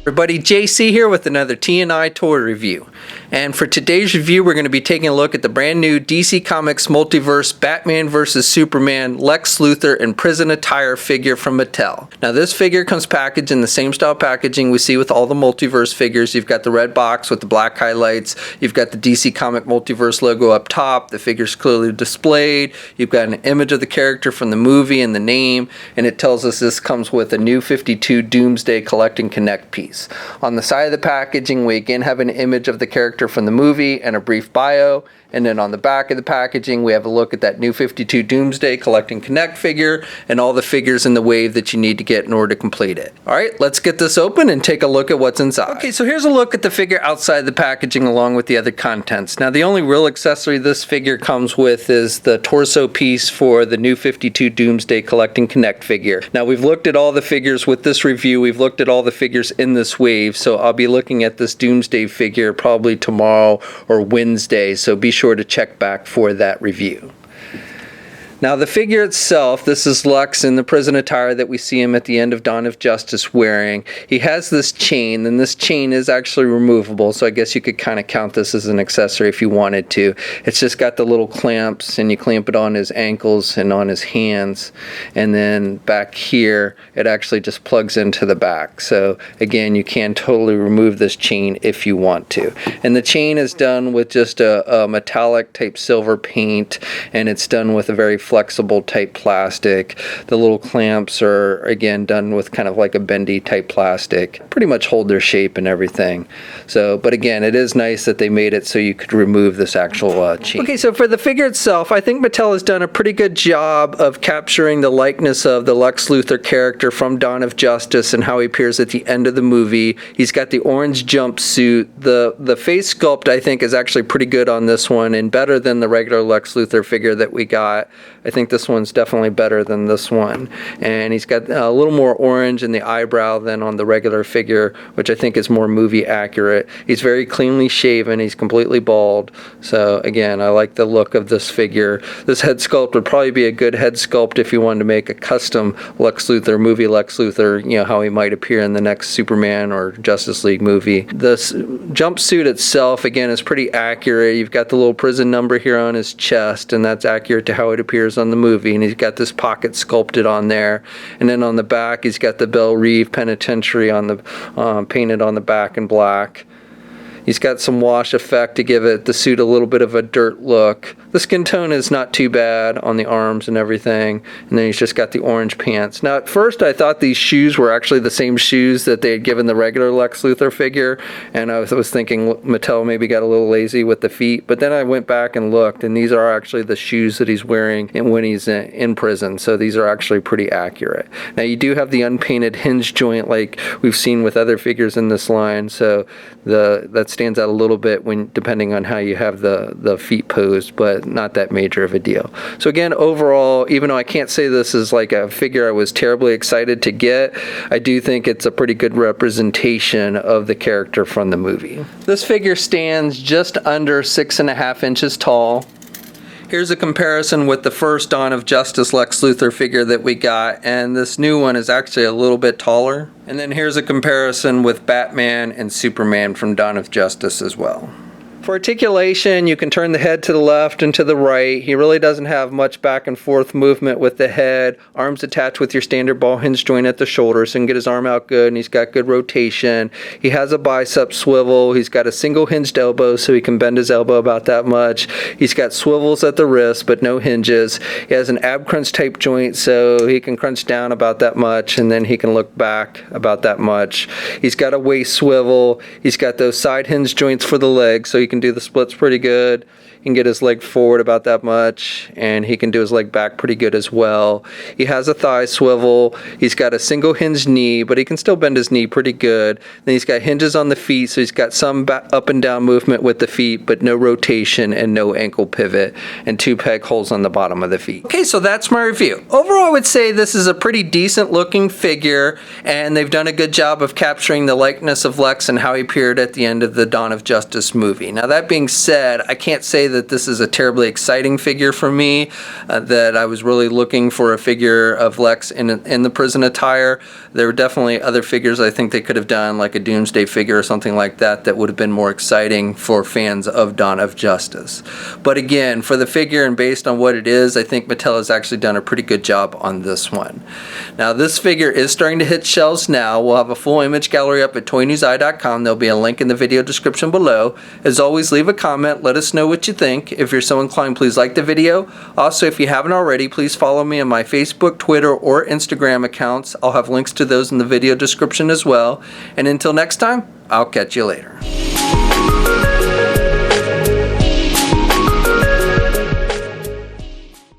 Everybody, JC here with another T&I toy review. And for today's review, we're going to be taking a look at the brand new DC Comics Multiverse Batman vs. Superman Lex Luthor and Prison Attire figure from Mattel. Now this figure comes packaged in the same style packaging we see with all the Multiverse figures. You've got the red box with the black highlights. You've got the DC Comic Multiverse logo up top. The figure's clearly displayed. You've got an image of the character from the movie and the name. And it tells us this comes with a new 52 Doomsday Collect and Connect piece. On the side of the packaging, we again have an image of the character from the movie and a brief bio. And then on the back of the packaging, we have a look at that new 52 Doomsday Collect and Connect figure and all the figures in the wave that you need to get in order to complete it. All right, let's get this open and take a look at what's inside. Okay, so here's a look at the figure outside the packaging along with the other contents. Now, the only real accessory this figure comes with is the torso piece for the new 52 Doomsday Collect and Connect figure. Now, we've looked at all the figures with this review. We've looked at all the figures in this wave, so I'll be looking at this Doomsday figure probably tomorrow or Wednesday, so be sure to check back for that review. Now the figure itself, this is Lex in the prison attire that we see him at the end of Dawn of Justice wearing. He has this chain, and this chain is actually removable, so I guess you could kind of count this as an accessory if you wanted to. It's just got the little clamps, and you clamp it on his ankles and on his hands, and then back here it actually just plugs into the back. So again, you can totally remove this chain if you want to. And the chain is done with just a metallic type silver paint, and it's done with a very flexible type plastic. The little clamps are again done with kind of like a bendy type plastic. Pretty much hold their shape and everything. So, but again, it is nice that they made it so you could remove this actual chain. Okay, so for the figure itself, I think Mattel has done a pretty good job of capturing the likeness of the Lex Luthor character from Dawn of Justice and how he appears at the end of the movie. He's got the orange jumpsuit. The face sculpt, I think, is actually pretty good on this one and better than the regular Lex Luthor figure that we got. I think this one's definitely better than this one. And he's got a little more orange in the eyebrow than on the regular figure, which I think is more movie accurate. He's very cleanly shaven. He's completely bald. So again, I like the look of this figure. This head sculpt would probably be a good head sculpt if you wanted to make a custom Lex Luthor, movie Lex Luthor, you know, how he might appear in the next Superman or Justice League movie. This jumpsuit itself, again, is pretty accurate. You've got the little prison number here on his chest, and that's accurate to how it appears on the movie, and he's got this pocket sculpted on there, and then on the back he's got the Belle Reve Penitentiary on the painted on the back in black. He's got some wash effect to give the suit a little bit of a dirt look. The skin tone is not too bad on the arms and everything. And then he's just got the orange pants. Now, at first, I thought these shoes were actually the same shoes that they had given the regular Lex Luthor figure. And I was thinking Mattel maybe got a little lazy with the feet. But then I went back and looked, and these are actually the shoes that he's wearing when he's in prison. So these are actually pretty accurate. Now, you do have the unpainted hinge joint like we've seen with other figures in this line. So that stands out a little bit depending on how you have the feet posed, but not that major of a deal. So again, overall, even though I can't say this is like a figure I was terribly excited to get, I do think it's a pretty good representation of the character from the movie. This figure stands just under 6.5 inches tall. Here's a comparison with the first Dawn of Justice Lex Luthor figure that we got, and this new one is actually a little bit taller. And then here's a comparison with Batman and Superman from Dawn of Justice as well. For articulation, you can turn the head to the left and to the right. He really doesn't have much back and forth movement with the head. Arms attached with your standard ball hinge joint at the shoulder, so you can get his arm out good, and he's got good rotation. He has a bicep swivel. He's got a single hinged elbow, so he can bend his elbow about that much. He's got swivels at the wrist, but no hinges. He has an ab crunch type joint, so he can crunch down about that much, and then he can look back about that much. He's got a waist swivel. He's got those side hinge joints for the legs, so he can do the splits pretty good. He can get his leg forward about that much, and he can do his leg back pretty good as well. He has a thigh swivel. He's got a single hinged knee, but he can still bend his knee pretty good. Then he's got hinges on the feet, so he's got some up and down movement with the feet, but no rotation and no ankle pivot, and 2 peg holes on the bottom of the feet. Okay, so that's my review. Overall, I would say this is a pretty decent looking figure, and they've done a good job of capturing the likeness of Lex and how he appeared at the end of the Dawn of Justice movie. Now, that being said, I can't say that that this is a terribly exciting figure for me, that I was really looking for a figure of Lex in the prison attire. There were definitely other figures I think they could have done, like a Doomsday figure or something like that, that would have been more exciting for fans of Dawn of Justice. But again, for the figure and based on what it is, I think Mattel has actually done a pretty good job on this one. Now, this figure is starting to hit shelves now. We'll have a full image gallery up at toynewseye.com. There'll be a link in the video description below. As always, leave a comment. Let us know what you think. If you're so inclined, please like the video. Also, if you haven't already, please follow me on my Facebook, Twitter, or Instagram accounts. I'll have links to those in the video description as well. And until next time, I'll catch you later.